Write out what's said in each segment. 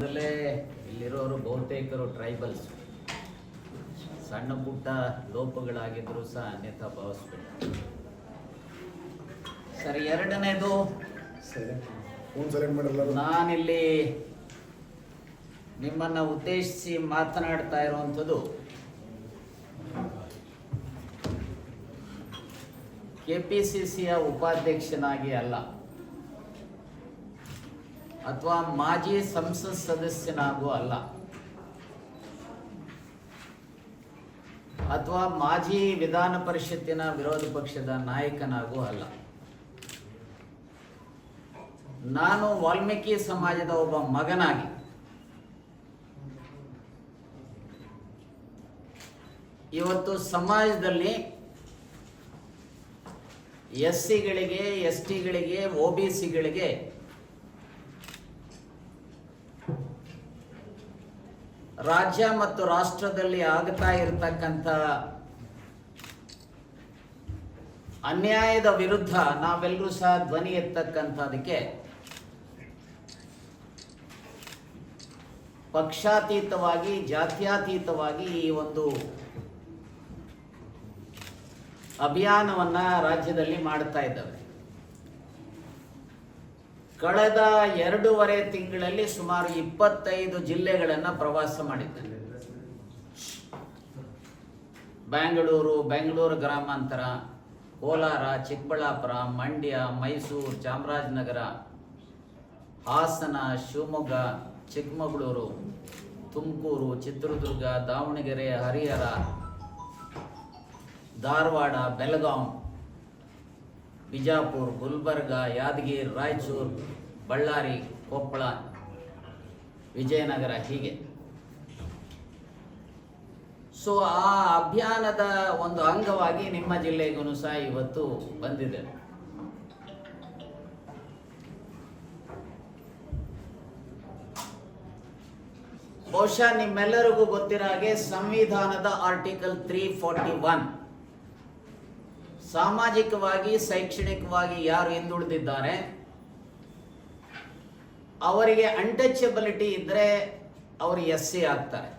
ಮೊದಲೇ ಇಲ್ಲಿರೋರು ಬಹುತೇಕರು ಟ್ರೈಬಲ್ಸ್, ಸಣ್ಣ ಪುಟ್ಟ ಲೋಪಗಳಾಗಿದ್ರೂ ಸಹ ಅನ್ಯಥಾ ಭಾವಿಸ್ಬೇಡ. ಸರಿ, ಎರಡನೇದು, ನಾನಿಲ್ಲಿ ನಿಮ್ಮನ್ನ ಉದ್ದೇಶಿಸಿ ಮಾತನಾಡ್ತಾ ಇರುವಂಥದ್ದು ಕೆಪಿಸಿಸಿಯ ಉಪಾಧ್ಯಕ್ಷನಾಗಿ ಅಲ್ಲ, ಅಥವಾ ಮಾಜಿ ಸಂಸತ್ ಸದಸ್ಯನಾಗೂ ಅಲ್ಲ, ಅಥವಾ ಮಾಜಿ ವಿಧಾನ ಪರಿಷತ್ತಿನ ವಿರೋಧ ಪಕ್ಷದ ನಾಯಕನಾಗೂ ಅಲ್ಲ. ನಾನು ವಾಲ್ಮೀಕಿ ಸಮಾಜದ ಒಬ್ಬ ಮಗನಾಗಿ ಇವತ್ತು ಸಮಾಜದಲ್ಲಿ ಎಸ್ಸಿಗಳಿಗೆ, ಎಸ್ಟಿಗಳಿಗೆ, ಒಬಿಸಿಗಳಿಗೆ ರಾಜ್ಯ ಮತ್ತು ರಾಷ್ಟ್ರದಲ್ಲಿ ಆಗ್ತಾ ಇರತಕ್ಕಂಥ ಅನ್ಯಾಯದ ವಿರುದ್ಧ ನಾವೆಲ್ಲರೂ ಸಹ ಧ್ವನಿ ಎತ್ತಕ್ಕಂಥದಕ್ಕೆ ಪಕ್ಷಾತೀತವಾಗಿ, ಜಾತ್ಯತೀತವಾಗಿ ಈ ಒಂದು ಅಭಿಯಾನವನ್ನ ರಾಜ್ಯದಲ್ಲಿ ಮಾಡ್ತಾ ಇದ್ದಾವೆ. ಕಳೆದ 2.5 ತಿಂಗಳಲ್ಲಿ ಸುಮಾರು 25 ಜಿಲ್ಲೆಗಳನ್ನು ಪ್ರವಾಸ ಮಾಡಿದ್ದೇನೆ. ಬೆಂಗಳೂರು ಗ್ರಾಮಾಂತರ, ಕೋಲಾರ, ಚಿಕ್ಕಬಳ್ಳಾಪುರ, ಮಂಡ್ಯ, ಮೈಸೂರು, ಚಾಮರಾಜನಗರ, ಹಾಸನ, ಶಿವಮೊಗ್ಗ, ಚಿಕ್ಕಮಗಳೂರು, ತುಮಕೂರು, ಚಿತ್ರದುರ್ಗ, ದಾವಣಗೆರೆ, ಹರಿಹರ, ಧಾರವಾಡ, ಬೆಳಗಾಂ, ಬಿಜಾಪುರ, ಗುಲ್ಬರ್ಗ, ಯಾದಗಿರಿ, ರಾಯಚೂರು, ಬಳ್ಳಾರಿ, ಕೊಪ್ಪಳ, ವಿಜಯನಗರ, ಹೀಗೆ. ಸೊ ಆ ಅಭಿಯಾನದ ಒಂದು ಅಂಗವಾಗಿ ನಿಮ್ಮ ಜಿಲ್ಲೆಗೂ ಸಹ ಇವತ್ತು ಬಂದಿದೆ. ಬಹುಶಃ ನಿಮ್ಮೆಲ್ಲರಿಗೂ ಗೊತ್ತಿರೋ ಹಾಗೆ ಸಂವಿಧಾನದ ಆರ್ಟಿಕಲ್ 341 ಸಾಮಾಜಿಕವಾಗಿ, ಶೈಕ್ಷಣಿಕವಾಗಿ ಯಾರು ಹಿಂದುಳಿದಿದ್ದಾರೆ ಅವರಿಗೆ ಅನ್ಟಚಬಿಲಿಟಿ ಇದ್ರೆ ಅವರು ಎಸ್ಸಿ ಆಗ್ತಾರೆ.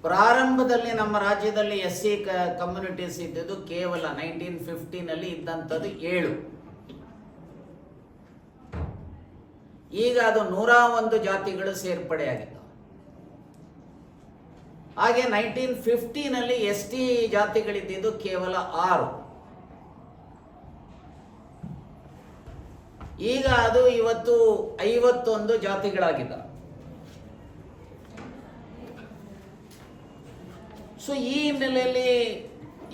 ಪ್ರಾರಂಭದಲ್ಲಿ ನಮ್ಮ ರಾಜ್ಯದಲ್ಲಿ ಎಸ್ಸಿ ಕಮ್ಯುನಿಟೀಸ್ ಇದ್ದಿದ್ದು ಕೇವಲ 1950ನಲ್ಲಿ ಇದ್ದಂಥದ್ದು 7. ಈಗ ಅದು 101 ಜಾತಿಗಳು ಸೇರ್ಪಡೆಯಾಗಿತ್ತು. ಹಾಗೆ 1950ನಲ್ಲಿ ಎಸ್ಟಿ ಜಾತಿಗಳಿದ್ದಿದ್ದು ಕೇವಲ 6. ಈಗ ಅದು ಇವತ್ತು 51 ಜಾತಿಗಳಾಗಿದ್ದಾವೆ. ಸೊ ಈ ಹಿನ್ನೆಲೆಯಲ್ಲಿ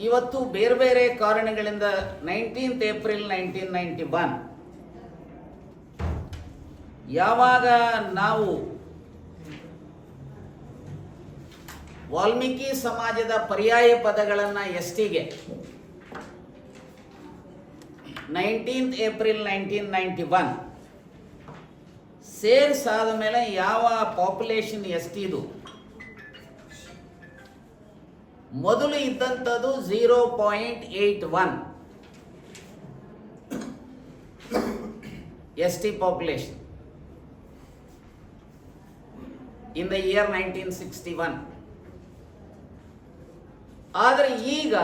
ಇವತ್ತು ಬೇರೆ ಬೇರೆ ಕಾರಣಗಳಿಂದ 19th ಏಪ್ರಿಲ್ 1991 ಯಾವಾಗ ನಾವು ವಾಲ್ಮೀಕಿ ಸಮಾಜದ ಪರ್ಯಾಯ ಪದಗಳನ್ನು ಎಸ್ಟಿಗೆ 19th ಏಪ್ರಿಲ್ 1991 ಸೇರಿಸಾದ ಮೇಲೆ ಯಾವ ಪಾಪ್ಯುಲೇಷನ್ ಎಸ್ಟಿದು ಮೊದಲು ಇದ್ದಂಥದ್ದು 0.81 ST population in the year 1961. ಆದರೆ ಈಗ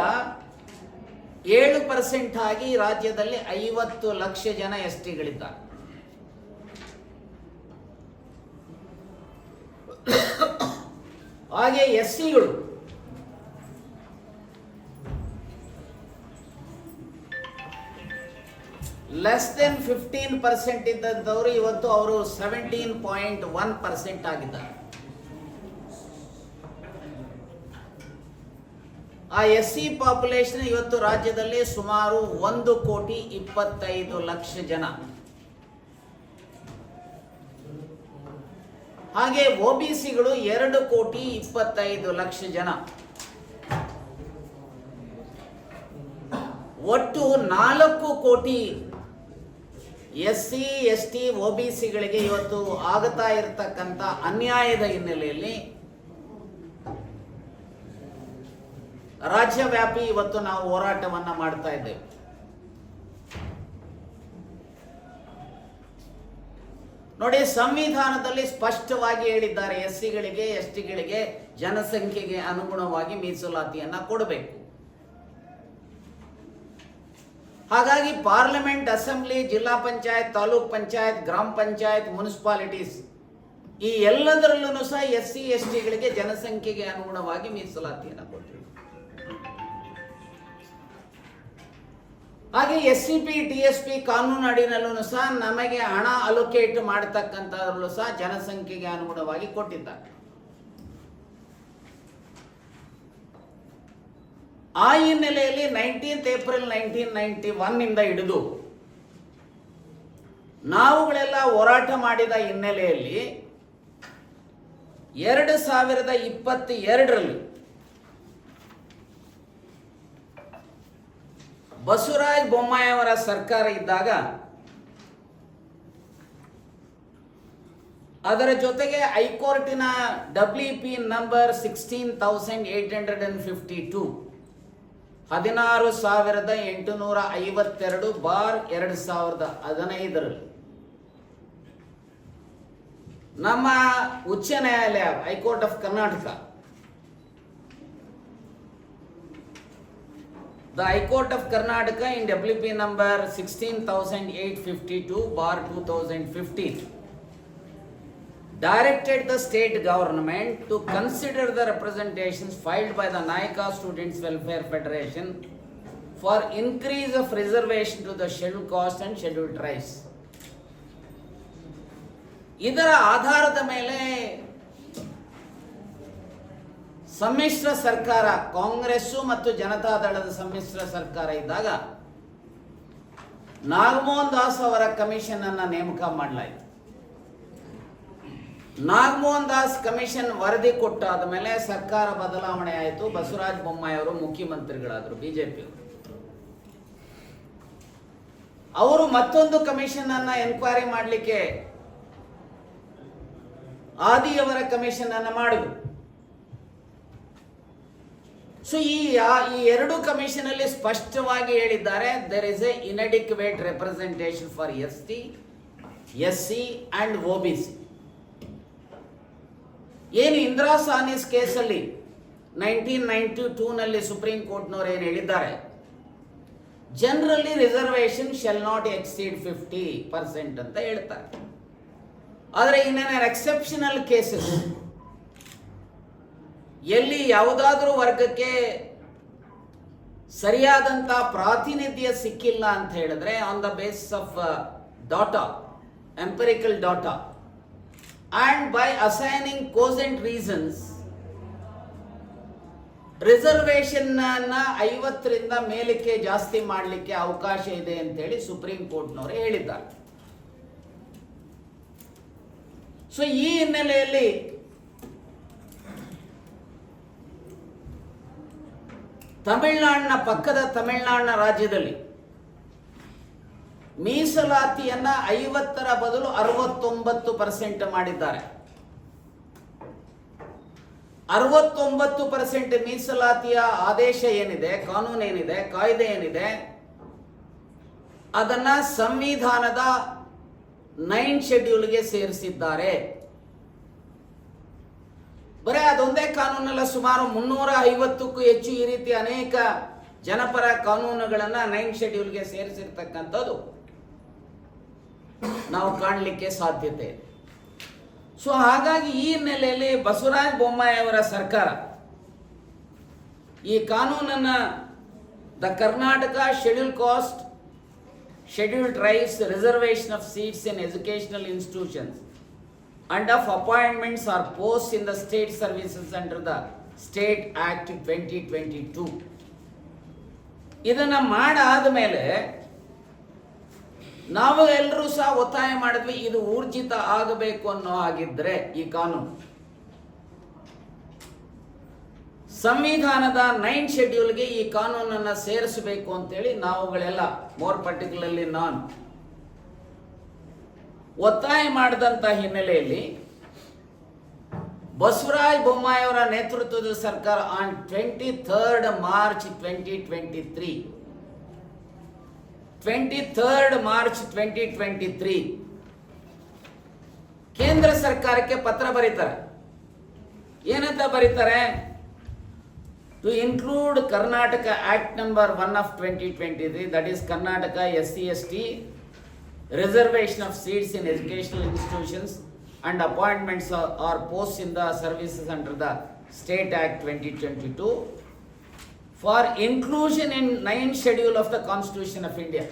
7% ಆಗಿ ರಾಜ್ಯದಲ್ಲಿ 50 ಲಕ್ಷ ಜನ ಎಸ್ಟಿಗಳಿದ್ದಾರೆ. ಹಾಗೆ ಎಸ್ಸಿಗಳು ಲೆಸ್ ದೆನ್ 15% ಇದ್ದಂಥವರು ಇವತ್ತು ಅವರು 17.1% ಆಗಿದ್ದಾರೆ. ಆ ಎಸ್ಸಿ ಪಾಪ್ಯುಲೇಷನ್ ಇವತ್ತು ರಾಜ್ಯದಲ್ಲಿ ಸುಮಾರು 1,25,00,000 ಜನ. ಹಾಗೆ ಒಬಿಸಿಗಳು 2,25,00,000 ಜನ. ಒಟ್ಟು 4 ಕೋಟಿ ಎಸ್ಸಿ, ಎಸ್ಟಿ, ಒಬಿಸಿಗಳಿಗೆ ಇವತ್ತು ಆಗ್ತಾ ಇರತಕ್ಕಂಥ ಅನ್ಯಾಯದ ಹಿನ್ನೆಲೆಯಲ್ಲಿ ರಾಜ್ಯವ್ಯಾಪಿ ಇವತ್ತು ನಾವು ಹೋರಾಟವನ್ನು ಮಾಡ್ತಾ ಇದ್ದೇವೆ. ನೋಡಿ, ಸಂವಿಧಾನದಲ್ಲಿ ಸ್ಪಷ್ಟವಾಗಿ ಹೇಳಿದ್ದಾರೆ, ಎಸ್ಸಿಗಳಿಗೆ ಎಸ್ಟಿಗಳಿಗೆ ಜನಸಂಖ್ಯೆಗೆ ಅನುಗುಣವಾಗಿ ಮೀಸಲಾತಿಯನ್ನ ಕೊಡಬೇಕು. ಹಾಗಾಗಿ ಪಾರ್ಲಿಮೆಂಟ್, ಅಸೆಂಬ್ಲಿ, ಜಿಲ್ಲಾ ಪಂಚಾಯತ್, ತಾಲೂಕ್ ಪಂಚಾಯತ್, ಗ್ರಾಮ ಪಂಚಾಯತ್, ಮುನ್ಸಿಪಾಲಿಟೀಸ್ ಈ ಎಲ್ಲದರಲ್ಲೂ ಸಹ ಎಸ್ಸಿ ಎಸ್ಟಿಗಳಿಗೆ ಜನಸಂಖ್ಯೆಗೆ ಅನುಗುಣವಾಗಿ ಮೀಸಲಾತಿಯನ್ನು ಕೊಟ್ಟಿದೆ. ಹಾಗೆ SCP TSP ಕಾನೂನು ಅಡಿನಲ್ಲೂ ಸಹ ನಮಗೆ ಹಣ ಅಲೋಕೇಟ್ ಮಾಡತಕ್ಕಂಥದ್ರಲ್ಲೂ ಸಹ ಜನಸಂಖ್ಯೆಗೆ ಅನುಗುಣವಾಗಿ ಕೊಟ್ಟಿದ್ದಾರೆ. ಆ ಹಿನ್ನೆಲೆಯಲ್ಲಿ 19th April 1991 ಇಂದ ಹಿಡಿದು ನಾವುಗಳೆಲ್ಲ ಹೋರಾಟ ಮಾಡಿದ ಹಿನ್ನೆಲೆಯಲ್ಲಿ 2022ರಲ್ಲಿ ಬಸವರಾಜ ಬೊಮ್ಮಾಯಿ ಅವರ ಸರ್ಕಾರ ಇದ್ದಾಗ ಅದರ ಜೊತೆಗೆ ಹೈಕೋರ್ಟಿನ WP ನಂಬರ್ 16,852 16,852/2015 ನಮ್ಮ ಉಚ್ಚ ನ್ಯಾಯಾಲಯ high court of Karnataka, the High Court of Karnataka in WP number 16,852/2015 directed the state government to consider the representations filed by the Nayaka Students Welfare Federation for increase of reservation to the scheduled caste and scheduled tribes. ಇದರ ಆಧಾರದ ಮೇಲೆ ಸಮ್ಮಿಶ್ರ ಸರ್ಕಾರ, ಕಾಂಗ್ರೆಸ್ಸು ಮತ್ತು ಜನತಾದಳದ ಸಮ್ಮಿಶ್ರ ಸರ್ಕಾರ ಇದ್ದಾಗ ನಾಗಮೋಹನ್ ದಾಸ್ ಅವರ ಕಮಿಷನ್ ಅನ್ನು ನೇಮಕ ಮಾಡಲಾಯಿತು. ನಾಗಮೋಹನ್ ದಾಸ್ ಕಮಿಷನ್ ವರದಿ ಕೊಟ್ಟಾದ ಮೇಲೆ ಸರ್ಕಾರ ಬದಲಾವಣೆ ಆಯಿತು. ಬಸವರಾಜ ಬೊಮ್ಮಾಯಿ ಅವರು ಮುಖ್ಯಮಂತ್ರಿಗಳಾದರು, ಬಿಜೆಪಿ ಅವರು ಮತ್ತೊಂದು ಕಮಿಷನ್ ಅನ್ನ ಎನ್ಕ್ವೈರಿ ಮಾಡಲಿಕ್ಕೆ ಆದಿಯವರ ಕಮಿಷನ್ ಅನ್ನು ಮಾಡಿದ್ರು. ಸೊ ಈ ಎರಡು ಕಮಿಷನ್ ಅಲ್ಲಿ ಸ್ಪಷ್ಟವಾಗಿ ಹೇಳಿದ್ದಾರೆ, there is a inadequate representation for ST, SC and OBC. ಏನು ಇಂದಿರಾ ಸಾನಿಸ್ ಕೇಸಲ್ಲಿ 1992ನಲ್ಲಿ ಸುಪ್ರೀಂ ಕೋರ್ಟ್ನವರು ಏನು ಹೇಳಿದ್ದಾರೆ, generally reservation shall not exceed 50% ಅಂತ ಹೇಳ್ತಾರೆ. ಆದರೆ ಇನ್ನೇನು ಎಕ್ಸೆಪ್ಷನಲ್ ಕೇಸಸ್ ಎಲ್ಲಿ ಯಾವುದಾದ್ರೂ ವರ್ಗಕ್ಕೆ ಸರಿಯಾದಂಥ ಪ್ರಾತಿನಿಧ್ಯ ಸಿಕ್ಕಿಲ್ಲ ಅಂತ ಹೇಳಿದ್ರೆ, on the basis of data, empirical data and by assigning cogent reasons, reservation 50ರಿಂದ ಮೇಲಕ್ಕೆ ಜಾಸ್ತಿ ಮಾಡಲಿಕ್ಕೆ ಅವಕಾಶ ಇದೆ ಅಂತೇಳಿ ಸುಪ್ರೀಂ ಕೋರ್ಟ್ನವರೇ ಹೇಳಿದ್ದಾರೆ. ಸೊ ಈ ಹಿನ್ನೆಲೆಯಲ್ಲಿ ತಮಿಳುನಾಡಿನ ಪಕ್ಕದ ತಮಿಳುನಾಡಿನ ರಾಜ್ಯದಲ್ಲಿ ಮೀಸಲಾತಿಯನ್ನ 50ರ ಬದಲು 69% ಮಾಡಿದ್ದಾರೆ. 69% ಮೀಸಲಾತಿಯ ಆದೇಶ ಏನಿದೆ, ಕಾನೂನು ಏನಿದೆ, ಕಾಯ್ದೆ ಏನಿದೆ, ಅದನ್ನ ಸಂವಿಧಾನದ 9 ಶೆಡ್ಯೂಲ್ಗೆ ಸೇರಿಸಿದ್ದಾರೆ. ಬರೇ ಅದೊಂದೇ ಕಾನೂನಲ್ಲ, ಸುಮಾರು 350ಕ್ಕೂ ಹೆಚ್ಚು ಈ ರೀತಿ ಅನೇಕ ಜನಪರ ಕಾನೂನುಗಳನ್ನ 9 ಶೆಡ್ಯೂಲ್ಗೆ ಸೇರಿಸಿರ್ತಕ್ಕಂಥದ್ದು ನಾವು ಕಾಣಲಿಕ್ಕೆ ಸಾಧ್ಯತೆ ಇದೆ. ಸೊ ಹಾಗಾಗಿ ಈ ಹಿನ್ನೆಲೆಯಲ್ಲಿ ಬಸವರಾಜ ಬೊಮ್ಮಾಯಿ ಅವರ ಸರ್ಕಾರ ಈ ಕಾನೂನನ್ನ the Karnataka schedule caste, scheduled tribes reservation of seats in educational institutions and of appointments or posts in the state services under the State Act 2022 ಇದನ್ನ ಮಾಡಾದ ಮೇಲೆ ನಾವು ಎಲ್ಲರೂ ಸಹ ಒತ್ತಾಯ ಮಾಡಿದ್ವಿ, ಇದು ಊರ್ಜಿತ ಆಗಬೇಕು ಅನ್ನೋ ಹಾಗಿದ್ರೆ ಈ ಕಾನೂನು ಸಂವಿಧಾನದ 9 ಶೆಡ್ಯೂಲ್ಗೆ ಈ ಕಾನೂನನ್ನು ಸೇರಿಸಬೇಕು ಅಂತೇಳಿ ನಾವುಗಳೆಲ್ಲ, ಮೋರ್ ಪರ್ಟಿಕ್ಯುಲರ್ಲಿ ನಾನು ಒತ್ತಾಯ ಮಾಡಿದಂಥ ಹಿನ್ನೆಲೆಯಲ್ಲಿ ಬಸವರಾಜ ಬೊಮ್ಮಾಯಿ ಅವರ ನೇತೃತ್ವದ ಸರ್ಕಾರ ಆನ್ 23rd March 2023 ಕೇಂದ್ರ ಸರ್ಕಾರಕ್ಕೆ ಪತ್ರ ಬರೀತಾರೆ. ಏನಂತ ಬರೀತಾರೆ? To include Karnataka act number 1 of 2023, that is Karnataka SC/ST reservation of seats in educational institutions and appointments or posts in the services under the State Act 2022 for inclusion in 9th schedule of the Constitution of India.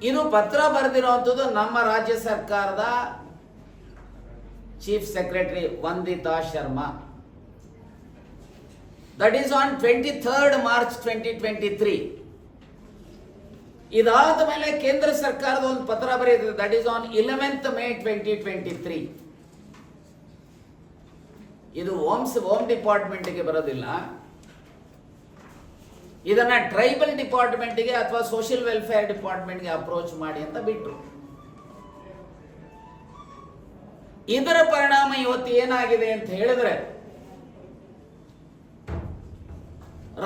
ಇದು ಪತ್ರ ಬರೆದಿರುವಂಥದ್ದು ನಮ್ಮ ರಾಜ್ಯ ಸರ್ಕಾರದ chief secretary Vandita Sharma. That is on 23rd March 2023. ಇದಾದ ಮೇಲೆ ಕೇಂದ್ರ ಸರ್ಕಾರದ ಒಂದು ಪತ್ರ ಬರೆದಿದೆ. That is on 11th May 2023. ಇದು ಹೋಮ್ ಡಿಪಾರ್ಟ್ಮೆಂಟ್ಗೆ ಬರೋದಿಲ್ಲ, ಇದನ್ನ ಟ್ರೈಬಲ್ ಡಿಪಾರ್ಟ್ಮೆಂಟ್ಗೆ ಅಥವಾ ಸೋಷಿಯಲ್ ವೆಲ್ಫೇರ್ ಡಿಪಾರ್ಟ್ಮೆಂಟ್ಗೆ ಅಪ್ರೋಚ್ ಮಾಡಿ ಅಂತ ಬಿಟ್ಟರು. ಇದರ ಪರಿಣಾಮ ಇವತ್ತು ಏನಾಗಿದೆ ಅಂತ ಹೇಳಿದ್ರೆ,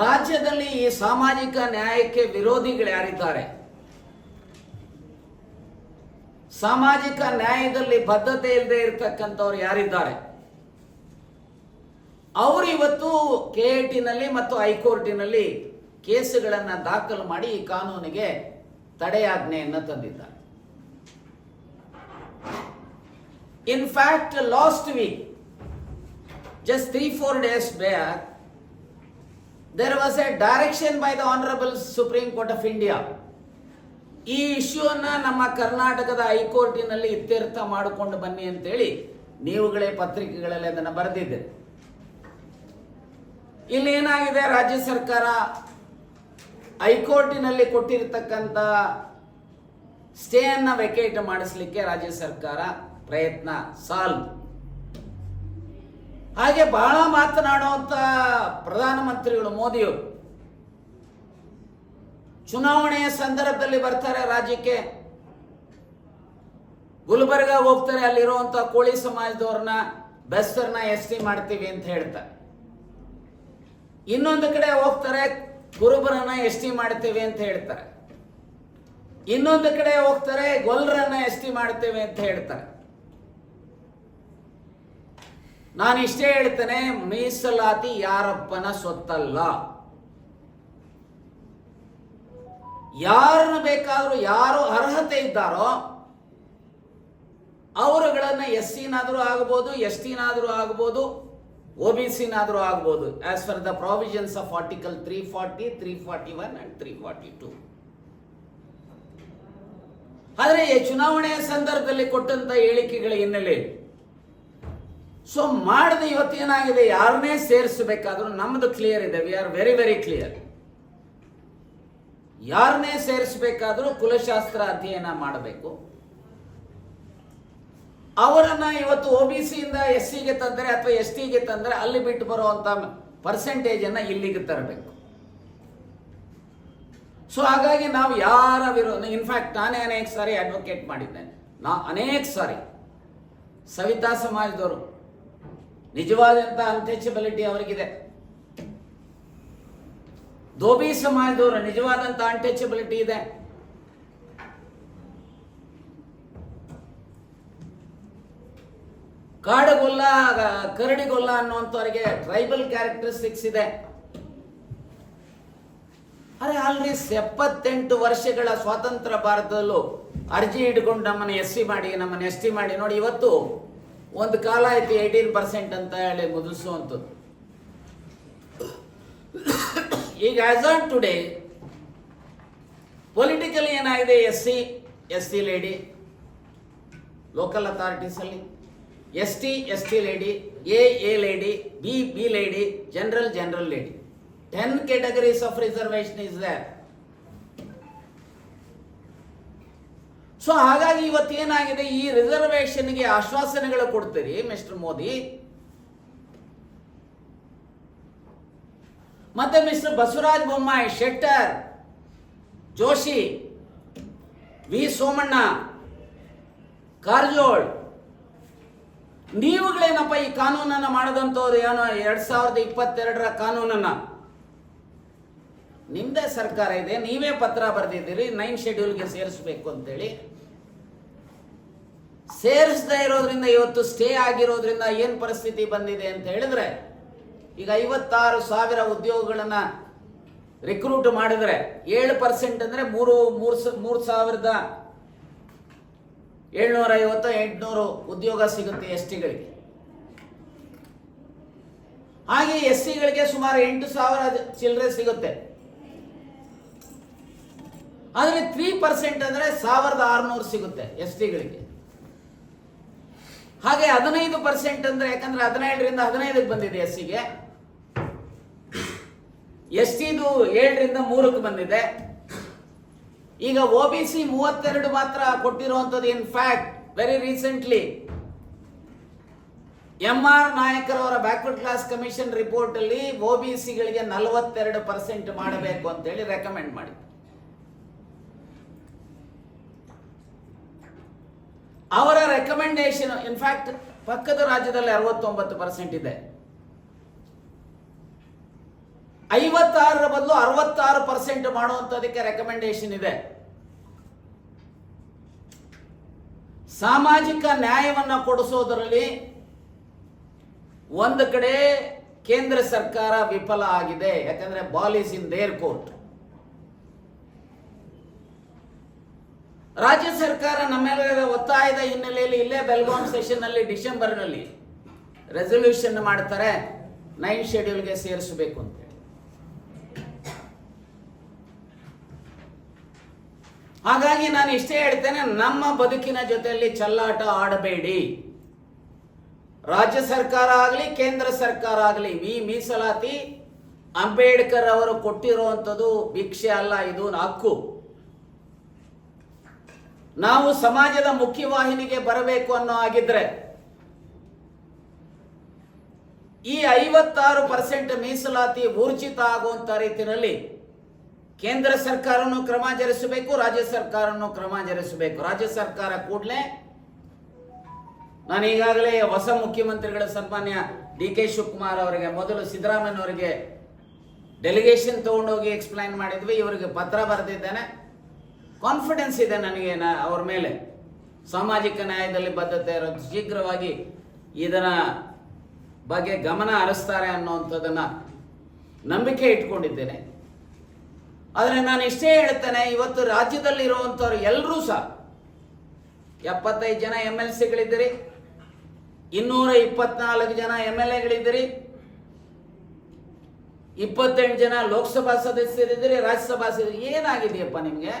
ರಾಜ್ಯದಲ್ಲಿ ಈ ಸಾಮಾಜಿಕ ನ್ಯಾಯಕ್ಕೆ ವಿರೋಧಿಗಳು ಯಾರಿದ್ದಾರೆ, ಸಾಮಾಜಿಕ ನ್ಯಾಯದಲ್ಲಿ ಬದ್ಧತೆ ಇಲ್ಲದೆ ಇರತಕ್ಕಂಥವ್ರು ಯಾರಿದ್ದಾರೆ, ಅವರು ಇವತ್ತು KIT ಮತ್ತು ಹೈಕೋರ್ಟಿನಲ್ಲಿ ಕೇಸುಗಳನ್ನು ದಾಖಲು ಮಾಡಿ ಈ ಕಾನೂನಿಗೆ ತಡೆಯಾಜ್ಞೆಯನ್ನು ತಂದಿದ್ದಾರೆ. In fact last week, just 3-4 days back, there was a direction by the Honorable Supreme Court of India. ಈ ಇಶ್ಯೂನ ನಮ್ಮ ಕರ್ನಾಟಕದ ಹೈಕೋರ್ಟಿನಲ್ಲಿ ಇತ್ಯರ್ಥ ಮಾಡಿಕೊಂಡು ಬನ್ನಿ ಅಂತೇಳಿ ನೀವುಗಳೇ ಪತ್ರಿಕೆಗಳಲ್ಲಿ ಅದನ್ನು ಬರೆದಿದ್ದೀರಿ. ಇಲ್ಲಿ ಏನಾಗಿದೆ, ರಾಜ್ಯ ಸರ್ಕಾರ ಹೈಕೋರ್ಟಿನಲ್ಲಿ ಕೊಟ್ಟಿರತಕ್ಕಂಥ ಸ್ಟೇಯನ್ನು ವೆಕೇಟ್ ಮಾಡಿಸಲಿಕ್ಕೆ ರಾಜ್ಯ ಸರ್ಕಾರ ಪ್ರಯತ್ನ ಸಾಲ್ದು. ಹಾಗೆ ಬಹಳ ಮಾತನಾಡುವಂತ ಪ್ರಧಾನಮಂತ್ರಿಗಳು ಮೋದಿಯವರು ಚುನಾವಣೆಯ ಸಂದರ್ಭದಲ್ಲಿ ಬರ್ತಾರೆ ರಾಜ್ಯಕ್ಕೆ, ಗುಲ್ಬರ್ಗ ಹೋಗ್ತಾರೆ, ಅಲ್ಲಿರುವಂತ ಕೋಳಿ ಸಮಾಜದವ್ರನ್ನ ಬೆಸ್ತರ್ನ ST ಮಾಡ್ತೀವಿ ಅಂತ ಹೇಳ್ತಾರೆ. ಇನ್ನೊಂದು ಕಡೆ ಹೋಗ್ತಾರೆ, ಕುರುಬರನ್ನ ST ಮಾಡ್ತೇವೆ ಅಂತ ಹೇಳ್ತಾರೆ. ಇನ್ನೊಂದು ಕಡೆ ಹೋಗ್ತಾರೆ, ಗೊಲ್ಲರನ್ನ ST ಮಾಡ್ತೇವೆ ಅಂತ ಹೇಳ್ತಾರೆ. ನಾನು ಇಷ್ಟೇ ಹೇಳ್ತೇನೆ, ಮೀಸಲಾತಿ ಯಾರಪ್ಪನ ಸೊತ್ತಲ್ಲ. ಯಾರನ್ನು ಬೇಕಾದರೂ, ಯಾರು ಅರ್ಹತೆ ಇದ್ದಾರೋ ಅವರುಗಳನ್ನ SC-ನಾದರೂ ಆಗಬಹುದು, ST-ನಾದರೂ ಆಗಬಹುದು, OBC-ನಾದರೂ ಆಗಬಹುದು, as per the provisions of article 340, 341 and 342. ಆದರೆ ಈ ಚುನಾವಣೆಯ ಸಂದರ್ಭದಲ್ಲಿ ಕೊಟ್ಟಂತ ಹೇಳಿಕೆಗಳ ಹಿನ್ನೆಲೆ ಸೊ ಮಾಡದೆ ಇವತ್ತೇನಾಗಿದೆ, ಯಾರನ್ನೇ ಸೇರಿಸಬೇಕಾದ್ರೂ ನಮ್ದು ಕ್ಲಿಯರ್ ಇದೆ, we are very very clear. ಯಾರನ್ನೇ ಸೇರಿಸಬೇಕಾದ್ರೂ ಕುಲಶಾಸ್ತ್ರ ಅಧ್ಯಯನ ಮಾಡಬೇಕು. ಅವರನ್ನ ಇವತ್ತು OBC-ಯಿಂದ SC-ಗೆ ತಂದರೆ ಅಥವಾ ST-ಗೆ ತಂದರೆ ಅಲ್ಲಿ ಬಿಟ್ಟು ಬರುವಂತ ಪರ್ಸೆಂಟೇಜ್ ಅನ್ನ ಇಲ್ಲಿಗೆ ತರಬೇಕು. ಸೊ ಹಾಗಾಗಿ ನಾವು ಯಾರ ವಿರೋಧ, ಇನ್ಫ್ಯಾಕ್ಟ್ ನಾನೇ ಅನೇಕ ಸಾರಿ ಅಡ್ವೊಕೇಟ್ ಮಾಡಿದ್ದೇನೆ. ಅನೇಕ ಸಾರಿ ಸವಿತಾ ಸಮಾಜದವರು ನಿಜವಾದಂತ ಅನ್ಟಚಬಿಲಿಟಿ ಅವರಿಗಿದೆ, ಧೋಬಿ ಸಮಾಜದವರು ನಿಜವಾದಂತ ಅನ್ಟಚಬಿಲಿಟಿ ಇದೆ. ಕಾಡಗೊಲ್ಲ, ಕರಡಿಗೊಲ್ಲ ಅನ್ನುವಂಥವರಿಗೆ ಟ್ರೈಬಲ್ ಕ್ಯಾರೆಕ್ಟರಿಸ್ಟಿಕ್ಸ್ ಇದೆ. ಅರೆ ಆಲ್ರೆಡಿ 78 ವರ್ಷಗಳ ಸ್ವಾತಂತ್ರ್ಯ ಭಾರತದಲ್ಲೂ ಅರ್ಜಿ ಹಿಡ್ಕೊಂಡು ನಮ್ಮನ್ನು SC ಮಾಡಿ, ನಮ್ಮನ್ನು ST ಮಾಡಿ. ನೋಡಿ, ಇವತ್ತು ಒಂದು ಕಾಲ ಆಯ್ತು 18% ಅಂತ ಹೇಳಿ ಮುಗಿಸುವಂಥದ್ದು. ಈಗ ಆಸ್ ಆನ್ ಟುಡೇ ಪೊಲಿಟಿಕಲಿ ಏನಾಗಿದೆ, SC ಲೇಡಿ ಲೋಕಲ್ ಅಥಾರಿಟೀಸ್ ಅಲ್ಲಿ, ST lady, A lady, B lady, general lady. 10 categories of reservation is there. So ಹಾಗಾಗಿ ಇವತ್ತೇನಾಗಿದೆ, ಈ ರಿಸರ್ವೇಷನ್ಗೆ ಆಶ್ವಾಸನೆಗಳು ಕೊಡ್ತೀರಿ ಮಿಸ್ಟರ್ ಮೋದಿ, ಮತ್ತೆ ಮಿಸ್ಟರ್ ಬಸವರಾಜ ಬೊಮ್ಮಾಯಿ, ಶೆಟ್ಟರ್, ಜೋಶಿ, ವಿ ಸೋಮಣ್ಣ, ಕಾರಜೋಳ್, ನೀವುಗಳೇನಪ್ಪ ಈ ಕಾನೂನನ್ನು ಮಾಡದಂತವ್ರು? ಏನೋ 2022ರ ಕಾನೂನನ್ನ ನಿಮ್ದೇ ಸರ್ಕಾರ ಇದೆ, ನೀವೇ ಪತ್ರ ಬರೆದಿದ್ದೀರಿ 9th ಶೆಡ್ಯೂಲ್ಗೆ ಸೇರಿಸಬೇಕು ಅಂತೇಳಿ. ಸೇರಿಸದೇ ಇರೋದ್ರಿಂದ ಇವತ್ತು ಸ್ಟೇ ಆಗಿರೋದ್ರಿಂದ ಏನು ಪರಿಸ್ಥಿತಿ ಬಂದಿದೆ ಅಂತ ಹೇಳಿದ್ರೆ, ಈಗ 56,000 ಉದ್ಯೋಗಗಳನ್ನ ರಿಕ್ರೂಟ್ ಮಾಡಿದ್ರೆ 7% ಅಂದರೆ 3,750-800 ಉದ್ಯೋಗ ಸಿಗುತ್ತೆ ಎಸ್ ಟಿಗಳಿಗೆ. ಹಾಗೆ ಎಸ್ ಸಿಗಳಿಗೆ ಸುಮಾರು 8,000 ಚಿಲ್ಲರೆ ಸಿಗುತ್ತೆ. ಆದರೆ 3% ಅಂದರೆ 1,600 ಸಿಗುತ್ತೆ ಎಸ್ ಟಿಗಳಿಗೆ. ಹಾಗೆ 15% ಅಂದರೆ, ಯಾಕಂದ್ರೆ 17ರಿಂದ 15ಕ್ಕೆ ಬಂದಿದೆ ಎಸ್ ಸಿಗೆ, ಎಸ್ ಟಿದು 7ರಿಂದ 3ಕ್ಕೆ ಬಂದಿದೆ. ಈಗ OBC 32 ಮಾತ್ರ ಕೊಟ್ಟಿರುವಂಥದ್ದು. In fact very recently MR ನಾಯಕರವರ ಬ್ಯಾಕ್ವರ್ಡ್ ಕ್ಲಾಸ್ ಕಮಿಷನ್ ರಿಪೋರ್ಟ್ ಅಲ್ಲಿ OBCಗಳಿಗೆ 42% ಮಾಡಬೇಕು ಅಂತೇಳಿ ರೆಕಮೆಂಡ್ ಮಾಡಿ. ಅವರ ರೆಕಮೆಂಡೇಶನ್ ಇನ್ಫ್ಯಾಕ್ಟ್ ಪಕ್ಕದ ರಾಜ್ಯದಲ್ಲಿ 69% ಇದೆ. 56 ಬದಲು 66% ಮಾಡುವಂಥದಕ್ಕೆ ರೆಕಮೆಂಡೇಶನ್ ಇದೆ. ಸಾಮಾಜಿಕ ನ್ಯಾಯವನ್ನು ಕೊಡಿಸೋದರಲ್ಲಿ ಒಂದು ಕಡೆ ಕೇಂದ್ರ ಸರ್ಕಾರ ವಿಫಲ ಆಗಿದೆ. ಯಾಕಂದ್ರೆ ball is in their court. ರಾಜ್ಯ ಸರ್ಕಾರ ನಮ್ಮೆಲ್ಲರ ಒತ್ತಾಯದ ಹಿನ್ನೆಲೆಯಲ್ಲಿ ಇಲ್ಲೇ ಬೆಲ್ಗಾಂ ಸೆಷನ್ ನಲ್ಲಿ ಡಿಸೆಂಬರ್ನಲ್ಲಿ ರೆಸಲ್ಯೂಷನ್ ಮಾಡ್ತಾರೆ 9 ಶೆಡ್ಯೂಲ್ಗೆ ಸೇರಿಸಬೇಕು ಅಂತ. ಹಾಗಾಗಿ ನಾನು ಇಷ್ಟೇ ಹೇಳ್ತೇನೆ, ನಮ್ಮ ಬದುಕಿನ ಜೊತೆಯಲ್ಲಿ ಚೆಲ್ಲಾಟ ಆಡಬೇಡಿ. ರಾಜ್ಯ ಸರ್ಕಾರ ಆಗಲಿ ಕೇಂದ್ರ ಸರ್ಕಾರ ಆಗಲಿ, ಈ ಮೀಸಲಾತಿ ಅಂಬೇಡ್ಕರ್ ಅವರು ಕೊಟ್ಟಿರುವಂಥದ್ದು ಭಿಕ್ಷೆ ಅಲ್ಲ, ಇದು ಹಕ್ಕು. ನಾವು ಸಮಾಜದ ಮುಖ್ಯವಾಹಿನಿಗೆ ಬರಬೇಕು ಅನ್ನೋ ಆಗಿದ್ರೆ ಈ 56% ಮೀಸಲಾತಿ ಊರ್ಜಿತ ಆಗುವಂತ ರೀತಿಯಲ್ಲಿ ಕೇಂದ್ರ ಸರ್ಕಾರನು ಕ್ರಮ ಜರುಗಿಸಬೇಕು, ರಾಜ್ಯ ಸರ್ಕಾರನು ಕ್ರಮ ಜರುಗಿಸಬೇಕು. ರಾಜ್ಯ ಸರ್ಕಾರ ಕೂಡಲೇ, ನಾನು ಈಗಾಗಲೇ ಹೊಸ ಮುಖ್ಯಮಂತ್ರಿಗಳ ಸನ್ಮಾನ್ಯ DK ಶಿವಕುಮಾರ್ ಅವರಿಗೆ, ಮೊದಲು ಸಿದ್ದರಾಮಯ್ಯನವರಿಗೆ ಡೆಲಿಗೇಷನ್ ತಗೊಂಡೋಗಿ ಎಕ್ಸ್ಪ್ಲೈನ್ ಮಾಡಿದ್ವಿ. ಇವರಿಗೆ ಪತ್ರ ಬರೆದಿದ್ದೇನೆ. ಕಾನ್ಫಿಡೆನ್ಸ್ ಇದೆ ನನಗೆ ಅವ್ರ ಮೇಲೆ, ಸಾಮಾಜಿಕ ನ್ಯಾಯದಲ್ಲಿ ಬದ್ಧತೆ ಇರೋದು. ಶೀಘ್ರವಾಗಿ ಇದರ ಬಗ್ಗೆ ಗಮನ ಹರಿಸ್ತಾರೆ ಅನ್ನುವಂಥದ್ದನ್ನ ನಂಬಿಕೆ ಇಟ್ಕೊಂಡಿದ್ದೇನೆ. ಆದರೆ ನಾನು ಇಷ್ಟೇ ಹೇಳ್ತೇನೆ, ಇವತ್ತು ರಾಜ್ಯದಲ್ಲಿ ಇರುವಂಥವ್ರು ಎಲ್ಲರೂ ಸಹ 75 ಜನ MLCಗಳಿದ್ದೀರಿ, 224 ಜನ MLAಗಳಿದ್ದೀರಿ, 28 ಜನ ಲೋಕಸಭಾ ಸದಸ್ಯರಿದ್ದೀರಿ, ರಾಜ್ಯಸಭಾ ಸದಸ್ಯರು. ಏನಾಗಿದೆಯಪ್ಪ ನಿಮಗೆ?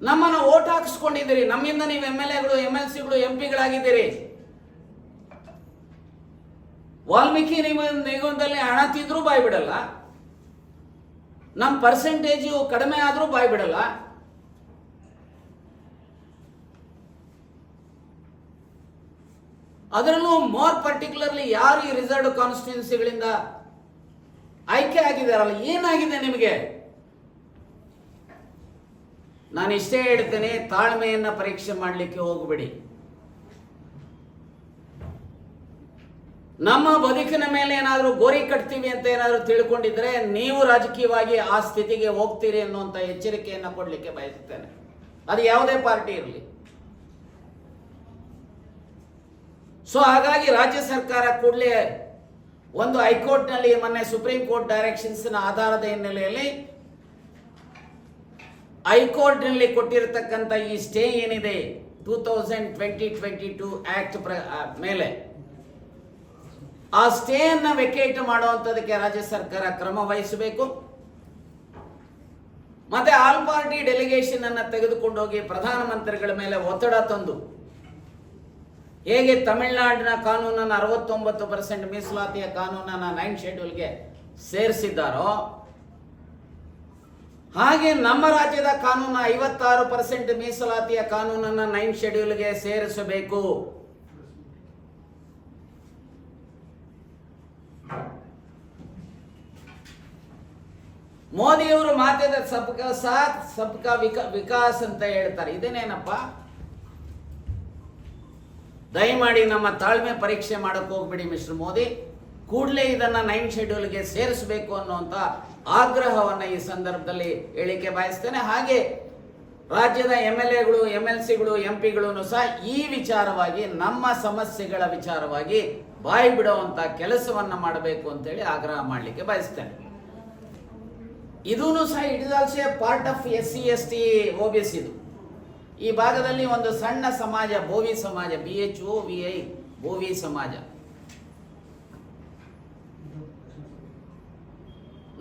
ನಮ್ಮನ್ನು ಓಟ್ ಹಾಕಿಸ್ಕೊಂಡಿದ್ದೀರಿ, ನಮ್ಮಿಂದ ನೀವು MLAಗಳು, MLCಗಳು, MP ಗಳಾಗಿದ್ದೀರಿ. ವಾಲ್ಮೀಕಿ ನಿಗಮದಲ್ಲಿ ಹಣ ತಿಂದ್ರೂ ಬಾಯ್ ಬಿಡಲ್ಲ, ನಮ್ಮ ಪರ್ಸೆಂಟೇಜು ಕಡಿಮೆ ಆದರೂ ಬಾಯ್ ಬಿಡಲ್ಲ. ಅದರಲ್ಲೂ ಮೋರ್ ಪರ್ಟಿಕ್ಯುಲರ್ಲಿ ಯಾರು ಈ ರಿಸರ್ವ್ಡ್ ಕಾನ್ಸ್ಟಿಟ್ಯೂನ್ಸಿಗಳಿಂದ ಆಯ್ಕೆ ಆಗಿದಾರಲ್ಲ, ಏನಾಗಿದೆ ನಿಮಗೆ? ನಾನು ಇಷ್ಟೇ ಹೇಳ್ತೇನೆ, ತಾಳ್ಮೆಯನ್ನ ಪರೀಕ್ಷೆ ಮಾಡಲಿಕ್ಕೆ ಹೋಗಬೇಡಿ. ನಮ್ಮ ಬದುಕಿನ ಮೇಲೆ ಏನಾದರೂ ಗೋರಿ ಕಟ್ತೀವಿ ಅಂತ ಏನಾದರೂ ತಿಳ್ಕೊಂಡಿದ್ರೆ ನೀವು ರಾಜಕೀಯವಾಗಿ ಆ ಸ್ಥಿತಿಗೆ ಹೋಗ್ತೀರಿ ಅನ್ನುವಂಥ ಎಚ್ಚರಿಕೆಯನ್ನು ಕೊಡಲಿಕ್ಕೆ ಬಯಸುತ್ತೇನೆ. ಅದು ಯಾವುದೇ ಪಾರ್ಟಿ ಇರಲಿ. ಸೊ ಹಾಗಾಗಿ ರಾಜ್ಯ ಸರ್ಕಾರ ಕೂಡಲೇ ಒಂದು ಹೈಕೋರ್ಟ್ನಲ್ಲಿ ಮೊನ್ನೆ ಸುಪ್ರೀಂ ಕೋರ್ಟ್ ಡೈರೆಕ್ಷನ್ಸ್ ಆಧಾರದ ಹಿನ್ನೆಲೆಯಲ್ಲಿ ಹೈಕೋರ್ಟ್ನಲ್ಲಿ ಕೊಟ್ಟಿರತಕ್ಕಂಥ ಈ ಸ್ಟೇ ಏನಿದೆ 2022 ಆಕ್ಟ್ ಮೇಲೆ, ಆ ಸ್ಟೇಯನ್ನು ವೆಕೇಟ್ ಮಾಡುವಂಥದಕ್ಕೆ ರಾಜ್ಯ ಸರ್ಕಾರ ಕ್ರಮ ವಹಿಸಬೇಕು. ಮತ್ತೆ ಆಲ್ ಪಾರ್ಟಿ ಡೆಲಿಗೇಷನ್ ಅನ್ನು ತೆಗೆದುಕೊಂಡು ಹೋಗಿ ಪ್ರಧಾನಮಂತ್ರಿಗಳ ಮೇಲೆ ಒತ್ತಡ ತಂದು, ಹೇಗೆ ತಮಿಳುನಾಡಿನ ಕಾನೂನನ್ನು 69% ಮೀಸಲಾತಿಯ ಕಾನೂನನ್ನು 9 ಶೆಡ್ಯೂಲ್ಗೆ ಸೇರಿಸಿದ್ದಾರೋ, ಹಾಗೆ ನಮ್ಮ ರಾಜ್ಯದ ಕಾನೂನು 56% ಮೀಸಲಾತಿಯ ಕಾನೂನನ್ನು 9 ಶೆಡ್ಯೂಲ್ಗೆ ಸೇರಿಸಬೇಕು. ಮೋದಿಯವರು ಮಾತಾದ ಸಬ್ಕಾ ಸಾಥ್ ಸಬ್ಕಾ ವಿಕಾಸ್ ಅಂತ ಹೇಳ್ತಾರೆ. ಇದೇನೇನಪ್ಪ? ದಯಮಾಡಿ ನಮ್ಮ ತಾಳ್ಮೆ ಪರೀಕ್ಷೆ ಮಾಡಕ್ಕೆ ಹೋಗ್ಬಿಡಿ ಮಿಸ್ಟರ್ ಮೋದಿ. ಕೂಡಲೇ ಇದನ್ನ 9 ಶೆಡ್ಯೂಲ್ಗೆ ಸೇರಿಸಬೇಕು ಅನ್ನುವಂಥ ಆಗ್ರಹವನ್ನು ಈ ಸಂದರ್ಭದಲ್ಲಿ ಹೇಳಿಕೆ ಬಯಸ್ತೇನೆ. ಹಾಗೆ ರಾಜ್ಯದ MLAಗಳು MLCಗಳು MP ಗಳು ಸಹ ಈ ವಿಚಾರವಾಗಿ ನಮ್ಮ ಸಮಸ್ಯೆಗಳ ವಿಚಾರವಾಗಿ ಬಾಯಿ ಬಿಡುವಂತ ಕೆಲಸವನ್ನ ಮಾಡಬೇಕು ಅಂತೇಳಿ ಆಗ್ರಹ ಮಾಡಲಿಕ್ಕೆ ಬಯಸ್ತೇನೆ. ಇದೂ ಸಹ it is also A part of SC ST OBC. ಇದು ಈ ಭಾಗದಲ್ಲಿ ಒಂದು ಸಣ್ಣ ಸಮಾಜ, ಬೋವಿ ಸಮಾಜ, BHOVI ಬೋವಿ ಸಮಾಜ.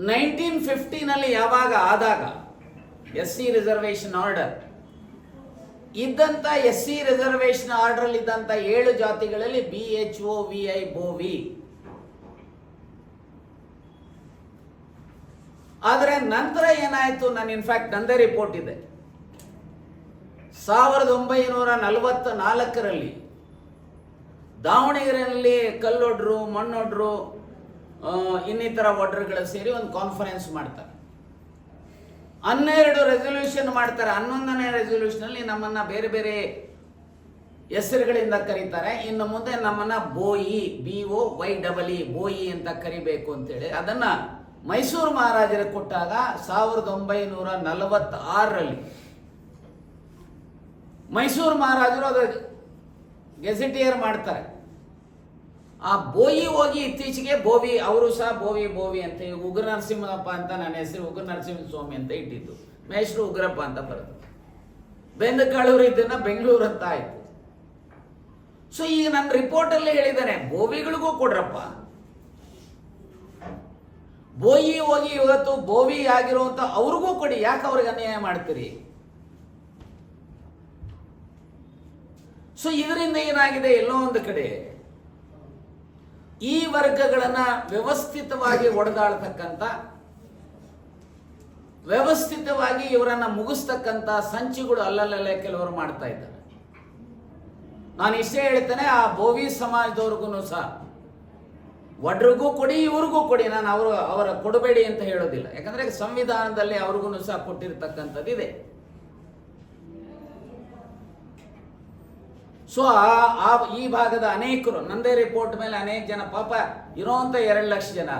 1950 ಯಾವಾಗ ಆದಾಗ SC ರಿಸರ್ವೇಶನ್ ಆರ್ಡರ್ ಇದ್ದಂತ SC ರಿಸರ್ವೇಶನ್ ಆರ್ಡರ್ ಇದ್ದಂತ 7 ಜಾತಿಗಳಲ್ಲಿ BHOVI ಬೋವಿ. ಆದರೆ ನಂತರ ಏನಾಯಿತು, ನಾನು ಇನ್ಫ್ಯಾಕ್ಟ್ ನಂದೇ ರಿಪೋರ್ಟ್ ಇದೆ, 1944ರಲ್ಲಿ ದಾವಣಗೆರೆಯಲ್ಲಿ ಕಲ್ಲೊಡ್ರು, ಮಣ್ಣೊಡ್ರು, ಇನ್ನಿತರ ಒಡ್ರುಗಳು ಸೇರಿ ಒಂದು ಕಾನ್ಫರೆನ್ಸ್ ಮಾಡ್ತಾರೆ. 12 ರೆಸೊಲ್ಯೂಷನ್ ಮಾಡ್ತಾರೆ. 11ನೇ ರೆಸೊಲ್ಯೂಷನ್ ಅಲ್ಲಿ ನಮ್ಮನ್ನ ಬೇರೆ ಬೇರೆ ಹೆಸರುಗಳಿಂದ ಕರೀತಾರೆ. ಇನ್ನು ಮುಂದೆ ನಮ್ಮನ್ನ ಬೋಯಿ, BOYEE ಬೋಯಿ ಅಂತ ಕರಿಬೇಕು ಅಂತೇಳಿ ಅದನ್ನ ಮೈಸೂರು ಮಹಾರಾಜರು ಕೊಟ್ಟಾಗ 1946ರಲ್ಲಿ ಮೈಸೂರು ಮಹಾರಾಜರು ಅದು ಗೆಜೆಟಿಯರ್ ಮಾಡ್ತಾರೆ. ಆ ಬೋಯಿ ಹೋಗಿ ಇತ್ತೀಚೆಗೆ ಬೋವಿ, ಅವರು ಸಹ ಬೋವಿ ಅಂತ, ಉಗ್ರ ನರಸಿಂಹಪ್ಪ ಅಂತ ನನ್ನ ಹೆಸರು ಉಗ್ರ ನರಸಿಂಹ ಸ್ವಾಮಿ ಅಂತ ಇಟ್ಟಿದ್ದು, ಮೇಷ್ಟ್ರು ಉಗ್ರಪ್ಪ ಅಂತ ಬರೋದು. ಬೆಂದಕಾಳೂರು ಇದನ್ನ ಬೆಂಗಳೂರು ಅಂತ ಆಯ್ತು. ಸೊ ಈಗ ನನ್ನ ರಿಪೋರ್ಟ್ ಅಲ್ಲಿ ಹೇಳಿದ್ದಾನೆ, ಬೋವಿಗಳಿಗೂ ಕೊಡ್ರಪ್ಪ, ಬೋಯಿ ಹೋಗಿ ಇವತ್ತು ಬೋವಿ ಆಗಿರುವಂತ ಅವ್ರಿಗೂ ಕೊಡಿ, ಯಾಕೆ ಅವ್ರಿಗೆ ಅನ್ಯಾಯ ಮಾಡ್ತೀರಿ? ಸೊ ಇದರಿಂದ ಏನಾಗಿದೆ, ಎಲ್ಲೋ ಒಂದು ಕಡೆ ಈ ವರ್ಗಗಳನ್ನ ವ್ಯವಸ್ಥಿತವಾಗಿ ಒಡೆದಾಡ್ತಕ್ಕಂಥ, ವ್ಯವಸ್ಥಿತವಾಗಿ ಇವರನ್ನ ಮುಗಿಸ್ತಕ್ಕಂಥ ಸಂಚುಗಳು ಅಲ್ಲಲ್ಲೇ ಕೆಲವರು ಮಾಡ್ತಾ ಇದ್ದಾರೆ. ನಾನು ಇಷ್ಟೇ ಹೇಳ್ತೇನೆ, ಆ ಬೋವಿ ಸಮಾಜದವ್ರಿಗೂ ಸಹ ಒಡ್ರಿಗೂ ಕೊಡಿ, ಇವ್ರಿಗೂ ಕೊಡಿ. ನಾನು ಅವರ ಕೊಡಬೇಡಿ ಅಂತ ಹೇಳೋದಿಲ್ಲ, ಯಾಕಂದ್ರೆ ಸಂವಿಧಾನದಲ್ಲಿ ಅವ್ರಿಗೂ ಸಹ ಕೊಟ್ಟಿರ್ತಕ್ಕಂಥದ್ದು ಇದೆ. ಸೊ ಈ ಭಾಗದ ಅನೇಕರು, ನಂದೇ ರಿಪೋರ್ಟ್ ಮೇಲೆ ಅನೇಕ ಜನ, ಪಾಪ ಇರೋಂಥ 2 ಲಕ್ಷ ಜನ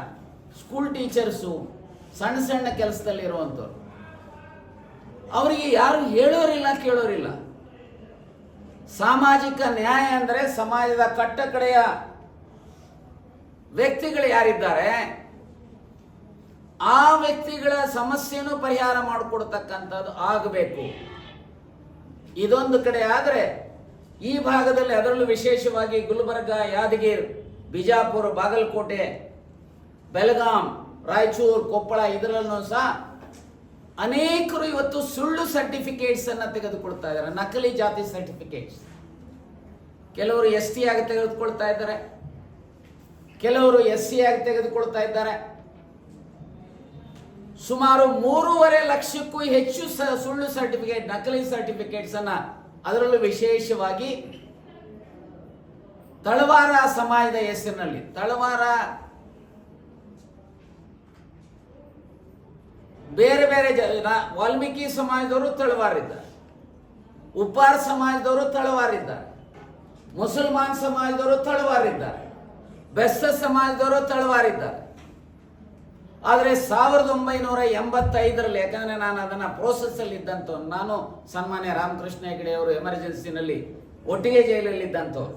ಸ್ಕೂಲ್ ಟೀಚರ್ಸು, ಸಣ್ಣ ಸಣ್ಣ ಕೆಲಸದಲ್ಲಿ ಇರುವಂಥವ್ರು, ಅವರಿಗೆ ಯಾರು ಹೇಳೋರಿಲ್ಲ, ಕೇಳೋರಿಲ್ಲ. ಸಾಮಾಜಿಕ ನ್ಯಾಯ ಅಂದರೆ ಸಮಾಜದ ಕಟ್ಟ ಕಡೆಯ ವ್ಯಕ್ತಿಗಳು ಯಾರಿದ್ದಾರೆ ಆ ವ್ಯಕ್ತಿಗಳ ಸಮಸ್ಯೆನೂ ಪರಿಹಾರ ಮಾಡಿಕೊಡ್ತಕ್ಕಂಥದ್ದು ಆಗಬೇಕು. ಇದೊಂದು ಕಡೆ ಆದರೆ ಈ ಭಾಗದಲ್ಲಿ, ಅದರಲ್ಲೂ ವಿಶೇಷವಾಗಿ ಗುಲ್ಬರ್ಗ, ಯಾದಗಿರಿ, ಬಿಜಾಪುರ, ಬಾಗಲಕೋಟೆ, ಬೆಳಗಾಂ, ರಾಯಚೂರು, ಕೊಪ್ಪಳ, ಇದರಲ್ಲೂ ಸಹ ಅನೇಕರು ಇವತ್ತು ಸುಳ್ಳು ಸರ್ಟಿಫಿಕೇಟ್ಸ್ ಅನ್ನ ತೆಗೆದುಕೊಳ್ತಾ ಇದ್ದಾರೆ, ನಕಲಿ ಜಾತಿ ಸರ್ಟಿಫಿಕೇಟ್ಸ್. ಕೆಲವರು ST ಆಗಿ ತೆಗೆದುಕೊಳ್ತಾ ಇದ್ದಾರೆ, ಕೆಲವರು SC ಆಗಿ ತೆಗೆದುಕೊಳ್ತಾ ಇದ್ದಾರೆ. ಸುಮಾರು 3.5 ಲಕ್ಷಕ್ಕೂ ಹೆಚ್ಚು ಸುಳ್ಳು ಸರ್ಟಿಫಿಕೇಟ್, ನಕಲಿ ಸರ್ಟಿಫಿಕೇಟ್ಸ್ ಅನ್ನ, ಅದರಲ್ಲೂ ವಿಶೇಷವಾಗಿ ತಳವಾರ ಸಮಾಜದ ಹೆಸರಿನಲ್ಲಿ, ತಳವಾರ ಬೇರೆ ಬೇರೆ ವಾಲ್ಮೀಕಿ ಸಮಾಜದವರು ತಳವಾರಿದ್ದಾರೆ, ಉಪ್ಪಾರ್ ಸಮಾಜದವರು ತಳವಾರಿದ್ದಾರೆ, ಮುಸಲ್ಮಾನ್ ಸಮಾಜದವರು ತಳವಾರಿದ್ದಾರೆ, ಬೆಸ್ತ ಸಮಾಜದವರು ತಳವಾರಿದ್ದಾರೆ. ಆದರೆ 1985ರಲ್ಲಿ, ಯಾಕಂದ್ರೆ ನಾನು ಅದನ್ನ ಪ್ರೋಸೆಸ್ ಅಲ್ಲಿ ಇದ್ದಂಥವ್ರು, ನಾನು ಸನ್ಮಾನ್ಯ ರಾಮಕೃಷ್ಣ ಹೆಗಡೆ ಅವರು ಎಮರ್ಜೆನ್ಸಿನಲ್ಲಿ ಒಟ್ಟಿಗೆ ಜೈಲಲ್ಲಿ ಇದ್ದಂಥವ್ರು,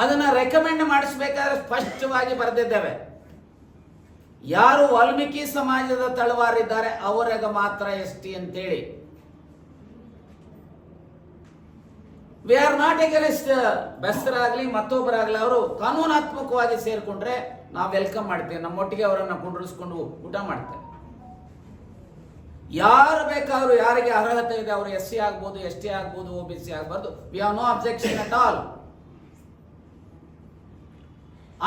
ಅದನ್ನ ರೆಕಮೆಂಡ್ ಮಾಡಿಸ್ಬೇಕಾದ್ರೆ ಸ್ಪಷ್ಟವಾಗಿ ಬರೆದಿದ್ದೇವೆ, ಯಾರು ವಾಲ್ಮೀಕಿ ಸಮಾಜದ ತಳವಾರಿದ್ದಾರೆ ಅವರಿಗೆ ಮಾತ್ರ ST ಅಂತೇಳಿ. ವಿ ಆರ್ ನಾಟ್ ಎಗೇನ್ಸ್ಟ್ ಬೆಸ್ತರಾಗ್ಲಿ ಮತ್ತೊಬ್ಬರಾಗ್ಲಿ, ಅವರು ಕಾನೂನಾತ್ಮಕವಾಗಿ ಸೇರ್ಕೊಂಡ್ರೆ ನಾವು ವೆಲ್ಕಮ್ ಮಾಡ್ತೇವೆ, ನಮ್ಮೊಟ್ಟಿಗೆ ಅವರನ್ನ ಕುಂಡ್ರಿಸ್ಕೊಂಡು ಊಟ ಮಾಡ್ತೇವೆ. ಯಾರು ಬೇಕಾದ್ರು, ಯಾರಿಗೆ ಅರ್ಹತೆ ಇದೆ ಅವರು SC ಆಗ್ಬೋದು, ST ಆಗ್ಬೋದು, OBC ಆಗ್ಬಾರ್ದು, we have no objection at all.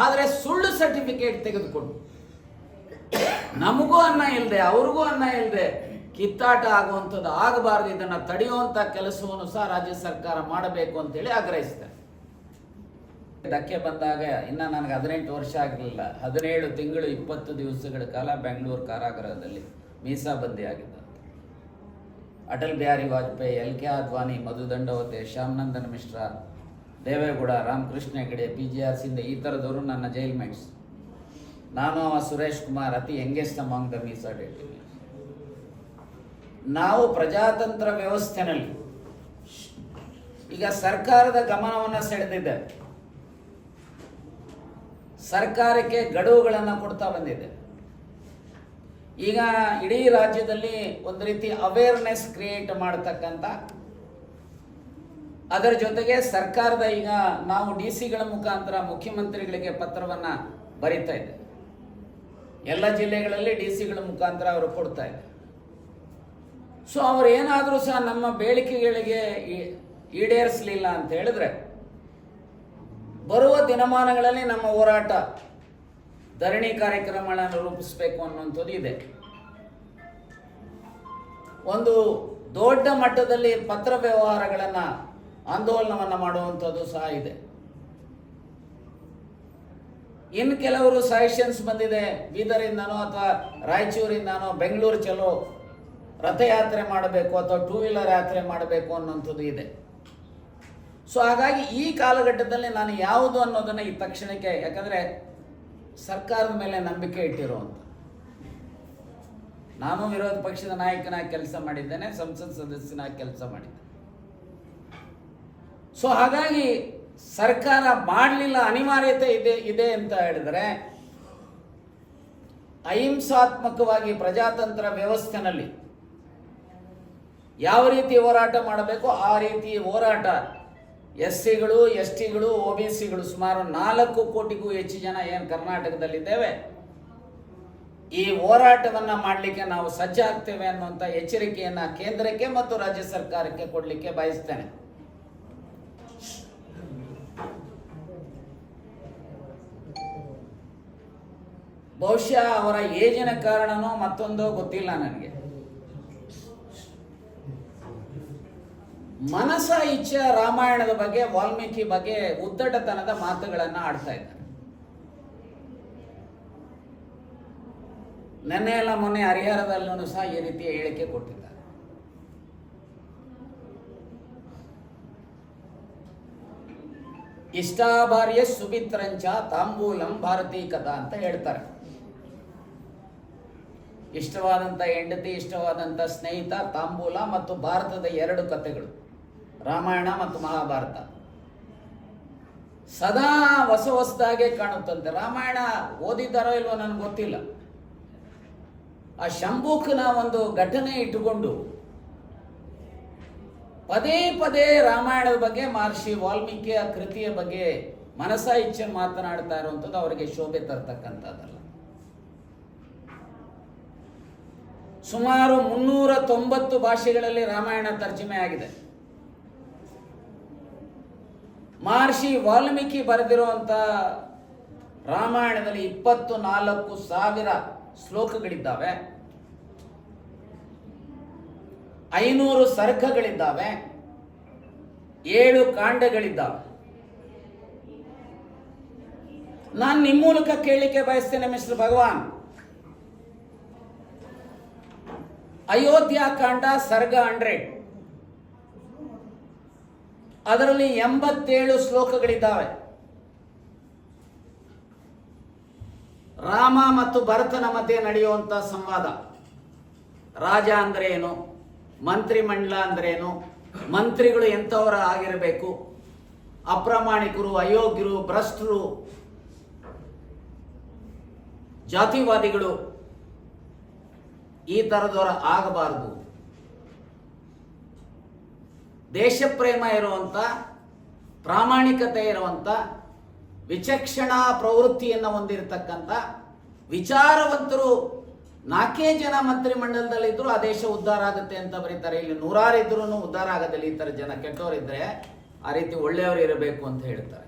ಆದರೆ ಸುಳ್ಳು ಸರ್ಟಿಫಿಕೇಟ್ ತೆಗೆದುಕೊಂಡು ನಮಗೂ ಅನ್ನ ಇಲ್ಲದೆ ಅವ್ರಿಗೂ ಅನ್ನ ಇಲ್ಲದೆ ಕಿತ್ತಾಟ ಆಗುವಂಥದ್ದು ಆಗಬಾರದು. ಇದನ್ನು ತಡೆಯುವಂಥ ಕೆಲಸವನ್ನು ಸಹ ರಾಜ್ಯ ಸರ್ಕಾರ ಮಾಡಬೇಕು ಅಂತೇಳಿ ಆಗ್ರಹಿಸ್ತಾರೆ. ಧಕ್ಕೆ ಬಂದಾಗ ಇನ್ನು ನನಗೆ 18 ವರ್ಷ ಆಗಿರಲಿಲ್ಲ, 17 ತಿಂಗಳು 20 ದಿವಸಗಳ ಕಾಲ ಬೆಂಗಳೂರು ಕಾರಾಗೃಹದಲ್ಲಿ ಮೀಸಾಬಂದಿ ಆಗಿದ್ದ. ಅಟಲ್ ಬಿಹಾರಿ ವಾಜಪೇಯಿ, LK ಅದ್ವಾನಿ, ಮಧು ದಂಡವತೆ, ಶ್ಯಾಮನಂದನ್ ಮಿಶ್ರಾ, ದೇವೇಗೌಡ, ರಾಮಕೃಷ್ಣ ಹೆಗಡೆ, PGR ಸಿಂಧೆ, ಈ ಥರದವರು ನನ್ನ ಜೈಲ್ ಮೇಟ್ಸ್. ನಾನು ಸುರೇಶ್ ಕುಮಾರ್ ಅತಿ ಯಂಗೆಸ್ಟ್ ಅಮಾಂಗ್ ದ ಮೀಸಾ ಡೆಟಿ. ನಾವು ಪ್ರಜಾತಂತ್ರ ವ್ಯವಸ್ಥೆನಲ್ಲಿ ಈಗ ಸರ್ಕಾರದ ಗಮನವನ್ನು ಸೆಳೆದಿದೆ, ಸರ್ಕಾರಕ್ಕೆ ಗಡುವುಗಳನ್ನು ಕೊಡ್ತಾ ಬಂದಿದೆ. ಈಗ ಇಡೀ ರಾಜ್ಯದಲ್ಲಿ ಒಂದು ರೀತಿ ಅವೇರ್ನೆಸ್ ಕ್ರಿಯೇಟ್ ಮಾಡತಕ್ಕಂಥ, ಅದರ ಜೊತೆಗೆ ಸರ್ಕಾರದ ಈಗ ನಾವು DC ಗಳ ಮುಖಾಂತರ ಮುಖ್ಯಮಂತ್ರಿಗಳಿಗೆ ಪತ್ರವನ್ನು ಬರೀತಾ ಇದೆ. ಎಲ್ಲ ಜಿಲ್ಲೆಗಳಲ್ಲಿ DC ಗಳ ಮುಖಾಂತರ ಅವರು ಕೊಡ್ತಾ ಇದೆ. ಸೊ ಅವರು ಏನಾದರೂ ಸಹ ನಮ್ಮ ಬೇಡಿಕೆಗಳಿಗೆ ಈಡೇರಿಸಲಿಲ್ಲ ಅಂತ ಹೇಳಿದ್ರೆ ಬರುವ ದಿನಮಾನಗಳಲ್ಲಿ ನಮ್ಮ ಹೋರಾಟ ಧರಣಿ ಕಾರ್ಯಕ್ರಮಗಳನ್ನು ರೂಪಿಸಬೇಕು ಅನ್ನುವಂಥದ್ದು ಇದೆ. ಒಂದು ದೊಡ್ಡ ಮಟ್ಟದಲ್ಲಿ ಪತ್ರ ವ್ಯವಹಾರಗಳನ್ನು ಆಂದೋಲನವನ್ನು ಮಾಡುವಂಥದ್ದು ಸಹ ಇದೆ. ಇನ್ನು ಕೆಲವರು ಸಜೆಷನ್ಸ್ ಬಂದಿದೆ, ಬೀದರಿಂದನೋ ಅಥವಾ ರಾಯಚೂರಿಂದನೋ ಬೆಂಗಳೂರು ಚಲೋ ರಥಯಾತ್ರೆ ಮಾಡಬೇಕು ಅಥವಾ 2 ವೀಲರ್ ಯಾತ್ರೆ ಮಾಡಬೇಕು ಅನ್ನೋಂಥದ್ದು ಇದೆ. ಸೊ ಹಾಗಾಗಿ ಈ ಕಾಲಘಟ್ಟದಲ್ಲಿ ನಾನು ಯಾವುದು ಅನ್ನೋದನ್ನು ಈ ತಕ್ಷಣಕ್ಕೆ, ಯಾಕಂದರೆ ಸರ್ಕಾರದ ಮೇಲೆ ನಂಬಿಕೆ ಇಟ್ಟಿರುವಂಥ, ನಾನು ವಿರೋಧ ಪಕ್ಷದ ನಾಯಕನಾಗಿ ಕೆಲಸ ಮಾಡಿದ್ದೇನೆ, ಸಂಸತ್ ಸದಸ್ಯನಾಗಿ ಕೆಲಸ ಮಾಡಿದ್ದೇನೆ. ಸೊ ಹಾಗಾಗಿ ಸರ್ಕಾರ ಮಾಡಲಿಲ್ಲ, ಅನಿವಾರ್ಯತೆ ಇದೆ ಅಂತ ಹೇಳಿದರೆ ಅಹಿಂಸಾತ್ಮಕವಾಗಿ ಪ್ರಜಾತಂತ್ರ ವ್ಯವಸ್ಥೆನಲ್ಲಿ ಯಾವ ರೀತಿ ಹೋರಾಟ ಮಾಡಬೇಕು ಆ ರೀತಿ ಹೋರಾಟ SCಗಳು STಗಳು OBCಗಳು ಸುಮಾರು 4 ಕೋಟಿಗೂ ಹೆಚ್ಚು ಜನ ಏನು ಕರ್ನಾಟಕದಲ್ಲಿದ್ದೇವೆ, ಈ ಹೋರಾಟವನ್ನು ಮಾಡಲಿಕ್ಕೆ ನಾವು ಸಜ್ಜಾಗ್ತೇವೆ ಅನ್ನುವಂಥ ಎಚ್ಚರಿಕೆಯನ್ನು ಕೇಂದ್ರಕ್ಕೆ ಮತ್ತು ರಾಜ್ಯ ಸರ್ಕಾರಕ್ಕೆ ಕೊಡಲಿಕ್ಕೆ ಬಯಸ್ತೇನೆ. ಬಹುಶಃ ಅವರ ಏಜಿನ ಕಾರಣನೋ ಮತ್ತೊಂದೋ ಗೊತ್ತಿಲ್ಲ ನನಗೆ, ಮನಸ ಇಚ್ಛೆ ರಾಮಾಯಣದ ಬಗ್ಗೆ, ವಾಲ್ಮೀಕಿ ಬಗ್ಗೆ ಉದ್ದಟತನದ ಮಾತುಗಳನ್ನು ಆಡ್ತಾ ಇದ್ದಾರೆ. ನೆನ್ನೆ ಎಲ್ಲ ಮೊನ್ನೆ ಹರಿಹರದಲ್ಲೂ ಸಹ ಈ ರೀತಿಯ ಹೇಳಿಕೆ ಕೊಟ್ಟಿದ್ದಾರೆ. ಇಷ್ಟಾಭಾರ್ಯ ಸುಮಿತ್ರಂಚ ತಾಂಬೂಲಂ ಭಾರತೀ ಕಥಾ ಅಂತ ಹೇಳ್ತಾರೆ. ಇಷ್ಟವಾದಂಥ ಹೆಂಡತಿ, ಇಷ್ಟವಾದಂಥ ಸ್ನೇಹಿತ, ತಾಂಬೂಲ ಮತ್ತು ಭಾರತದ 2 ಕಥೆಗಳು, ರಾಮಾಯಣ ಮತ್ತು ಮಹಾಭಾರತ ಸದಾ ಹೊಸದಾಗೆ ಕಾಣುತ್ತಂತೆ. ರಾಮಾಯಣ ಓದಿದ್ದಾರೋ ಇಲ್ವೋ ನನಗೆ ಗೊತ್ತಿಲ್ಲ. ಆ ಶಂಭುಕನ ಒಂದು ಘಟನೆ ಇಟ್ಟುಕೊಂಡು ಪದೇ ಪದೇ ರಾಮಾಯಣದ ಬಗ್ಗೆ, ಮಹರ್ಷಿ ವಾಲ್ಮೀಕಿಯ ಕೃತಿಯ ಬಗ್ಗೆ ಮನಸ ಇಚ್ಛೆ ಮಾತನಾಡ್ತಾ ಇರುವಂಥದ್ದು ಅವರಿಗೆ ಶೋಭೆ ತರ್ತಕ್ಕಂಥದ್ದಲ್ಲ. ಸುಮಾರು 390 ಭಾಷೆಗಳಲ್ಲಿ ರಾಮಾಯಣ ತರ್ಜಮೆ ಆಗಿದೆ. ಮಹರ್ಷಿ ವಾಲ್ಮೀಕಿ ಬರೆದಿರುವಂಥ ರಾಮಾಯಣದಲ್ಲಿ 24,000 ಶ್ಲೋಕಗಳಿದ್ದಾವೆ, 500 ಸರ್ಗಗಳಿದ್ದಾವೆ, 7 ಕಾಂಡಗಳಿದ್ದಾವೆ. ನಾನು ನಿಮ್ಮ ಮೂಲಕ ಕೇಳಲಿಕ್ಕೆ ಬಯಸ್ತೇನೆ ಮಿಸ್ಟರ್ ಭಗವಾನ್, ಅಯೋಧ್ಯ ಕಾಂಡ ಸರ್ಗ 100, ಅದರಲ್ಲಿ 87 ಶ್ಲೋಕಗಳಿದ್ದಾವೆ. ರಾಮ ಮತ್ತು ಭರತನ ಮಧ್ಯೆ ನಡೆಯುವಂಥ ಸಂವಾದ, ರಾಜ ಅಂದ್ರೆ ಏನು, ಮಂತ್ರಿಮಂಡಲ ಅಂದ್ರೇನು, ಮಂತ್ರಿಗಳು ಎಂಥವರ ಆಗಿರಬೇಕು, ಅಪ್ರಾಮಾಣಿಕರು, ಅಯೋಗ್ಯರು, ಭ್ರಷ್ಟರು, ಜಾತಿವಾದಿಗಳು ಈ ಥರದವರ ಆಗಬಾರದು. ದೇಶಪ್ರೇಮ ಇರುವಂಥ, ಪ್ರಾಮಾಣಿಕತೆ ಇರುವಂಥ, ವಿಚಕ್ಷಣಾ ಪ್ರವೃತ್ತಿಯನ್ನು ಹೊಂದಿರತಕ್ಕಂಥ ವಿಚಾರವಂತರು 4 ಜನ ಮಂತ್ರಿಮಂಡಲದಲ್ಲಿದ್ದರೂ ಆ ದೇಶ ಉದ್ಧಾರ ಆಗುತ್ತೆ ಅಂತ ಬರೀತಾರೆ. ಇಲ್ಲಿ 100 ಇದ್ರೂ ಉದ್ಧಾರ ಆಗೋದಿಲ್ಲ. ಈ ಥರ ಜನ ಕೆಟ್ಟವರಿದ್ದರೆ ಆ ರೀತಿ ಒಳ್ಳೆಯವರು ಇರಬೇಕು ಅಂತ ಹೇಳ್ತಾರೆ.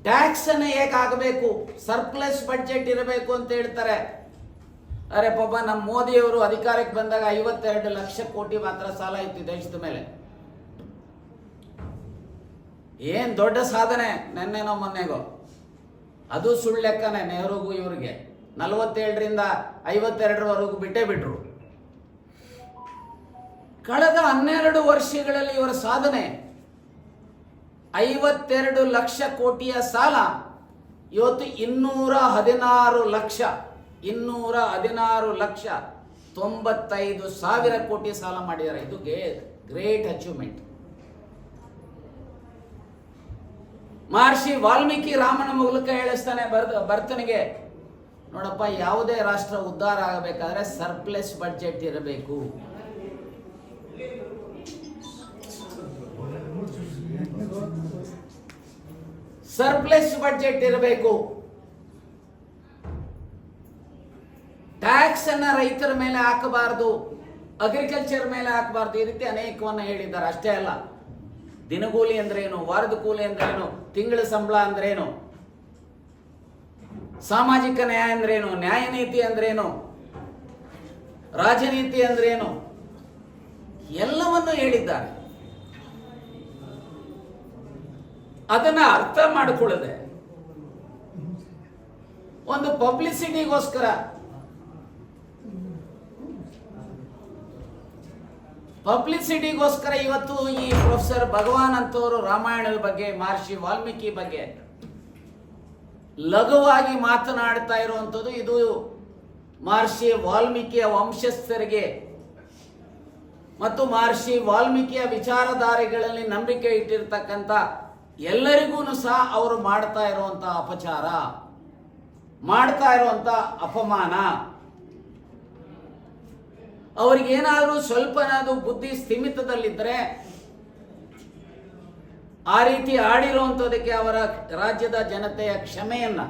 ಟ್ಯಾಕ್ಸ್ ಅನ್ನು ಹೇಗಾಗಬೇಕು, ಸರ್ಪ್ಲಸ್ ಬಡ್ಜೆಟ್ ಇರಬೇಕು ಅಂತ ಹೇಳ್ತಾರೆ. ಅರೆ ಪಾಪ, ನಮ್ಮ ಮೋದಿಯವರು ಅಧಿಕಾರಕ್ಕೆ ಬಂದಾಗ 52 ಲಕ್ಷ ಕೋಟಿ ಮಾತ್ರ ಸಾಲ ಇತ್ತು ದೇಶದ ಮೇಲೆ. ಏನ್ ದೊಡ್ಡ ಸಾಧನೆ, ನೆನ್ನೆನೋ ಮೊನ್ನೆಗೋ. ಅದು ಸುಳ್ಳು ಲೆಕ್ಕನೆ. ನೆಹರುಗೂ ಇವರಿಗೆ 47ರಿಂದ 52ರವರೆಗೂ ಬಿಟ್ಟೇ ಬಿಟ್ರು. ಕಳೆದ 12 ವರ್ಷಗಳಲ್ಲಿ ಇವರ ಸಾಧನೆ 52 ಲಕ್ಷ ಕೋಟಿಯ ಸಾಲ ಇವತ್ತು 216 ಲಕ್ಷ 95,000 ಕೋಟಿ ಸಾಲ ಮಾಡಿದ್ದಾರೆ. ಇದು ಗ್ರೇಟ್ ಅಚೀವ್ಮೆಂಟ್. ಮಹರ್ಷಿ ವಾಲ್ಮೀಕಿ ರಾಮನ ಮೂಲಕ ಹೇಳಿಸ್ತಾನೆ ಭರತನಿಗೆ, ನೋಡಪ್ಪ, ಯಾವುದೇ ರಾಷ್ಟ್ರ ಉದ್ಧಾರ ಆಗಬೇಕಾದ್ರೆ ಸರ್ಪ್ಲೆಸ್ ಬಡ್ಜೆಟ್ ಇರಬೇಕು. ಸರ್ಪ್ಲೆಸ್ ಬಡ್ಜೆಟ್ ಇರಬೇಕು. ಟ್ಯಾಕ್ಸ್ ಅನ್ನ ರೈತರ ಮೇಲೆ ಹಾಕಬಾರದು, ಅಗ್ರಿಕಲ್ಚರ್ ಮೇಲೆ ಹಾಕಬಾರದು. ಈ ರೀತಿ ಅನೇಕವನ್ನ ಹೇಳಿದ್ದಾರೆ. ಅಷ್ಟೇ ಅಲ್ಲ, ದಿನಗೂಲಿ ಅಂದ್ರೇನು, ವಾರದ ಕೂಲಿ ಅಂದ್ರೇನು, ತಿಂಗಳ ಸಂಬಳ ಅಂದ್ರೇನು, ಸಾಮಾಜಿಕ ನ್ಯಾಯ ಅಂದ್ರೇನು, ನ್ಯಾಯ ನೀತಿ ಅಂದ್ರೇನು, ರಾಜನೀತಿ ಅಂದ್ರೇನು, ಎಲ್ಲವನ್ನು ಹೇಳಿದ್ದಾರೆ. ಅದನ್ನ ಅರ್ಥ ಮಾಡಿಕೊಳ್ಳದೆ ಒಂದು ಪಬ್ಲಿಸಿಟಿಗೋಸ್ಕರ ಇವತ್ತು ಈ ಪ್ರೊಫೆಸರ್ ಭಗವಾನ್ ಅಂತವರು ರಾಮಾಯಣದ ಬಗ್ಗೆ, ಮಹರ್ಷಿ ವಾಲ್ಮೀಕಿ ಬಗ್ಗೆ ಲಘುವಾಗಿ ಮಾತನಾಡ್ತಾ ಇರುವಂಥದ್ದು. ಇದು ಮಹರ್ಷಿ ವಾಲ್ಮೀಕಿಯ ವಂಶಸ್ಥರಿಗೆ ಮತ್ತು ಮಹರ್ಷಿ ವಾಲ್ಮೀಕಿಯ ವಿಚಾರಧಾರೆಗಳಲ್ಲಿ ನಂಬಿಕೆ ಇಟ್ಟಿರ್ತಕ್ಕಂಥ ಎಲ್ಲರಿಗೂ ಸಹ ಅವರು ಮಾಡ್ತಾ ಇರುವಂತ ಅಪಚಾರ, ಮಾಡ್ತಾ ಇರುವಂತ ಅಪಮಾನ. ಅವ್ರಿಗೇನಾದ್ರೂ ಸ್ವಲ್ಪನಾದ್ರೂ ಬುದ್ಧಿ ಸ್ಥಿಮಿತದಲ್ಲಿದ್ದರೆ ಆ ರೀತಿ ಆಡಿರುವಂಥದಕ್ಕೆ ಅವರ ರಾಜ್ಯದ ಜನತೆಯ ಕ್ಷಮೆಯನ್ನ,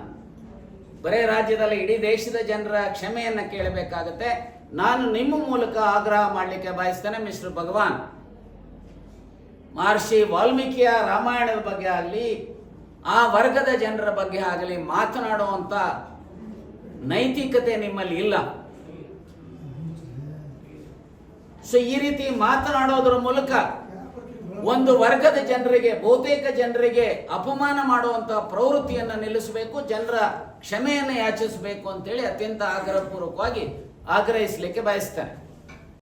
ಬರೇ ರಾಜ್ಯದಲ್ಲಿ ಇಡೀ ದೇಶದ ಜನರ ಕ್ಷಮೆಯನ್ನ ಕೇಳಬೇಕಾಗತ್ತೆ. ನಾನು ನಿಮ್ಮ ಮೂಲಕ ಆಗ್ರಹ ಮಾಡಲಿಕ್ಕೆ ಬಯಸ್ತೇನೆ, ಮಿಸ್ಟರ್ ಭಗವಾನ್, ಮಹರ್ಷಿ ವಾಲ್ಮೀಕಿಯ ರಾಮಾಯಣದ ಬಗ್ಗೆ ಆಗಲಿ, ಆ ವರ್ಗದ ಜನರ ಬಗ್ಗೆ ಆಗಲಿ ಮಾತನಾಡುವಂತ ನೈತಿಕತೆ ನಿಮ್ಮಲ್ಲಿ ಇಲ್ಲ. ಸೊ ಈ ರೀತಿ ಮಾತನಾಡೋದ್ರ ಮೂಲಕ ಒಂದು ವರ್ಗದ ಜನರಿಗೆ, ಬಹುತೇಕ ಜನರಿಗೆ ಅಪಮಾನ ಮಾಡುವಂತ ಪ್ರವೃತ್ತಿಯನ್ನು ನಿಲ್ಲಿಸಬೇಕು, ಜನರ ಕ್ಷಮೆಯನ್ನು ಯಾಚಿಸಬೇಕು ಅಂತೇಳಿ ಅತ್ಯಂತ ಆಗ್ರಹಪೂರ್ವಕವಾಗಿ ಆಗ್ರಹಿಸಲಿಕ್ಕೆ ಬಯಸ್ತೇನೆ.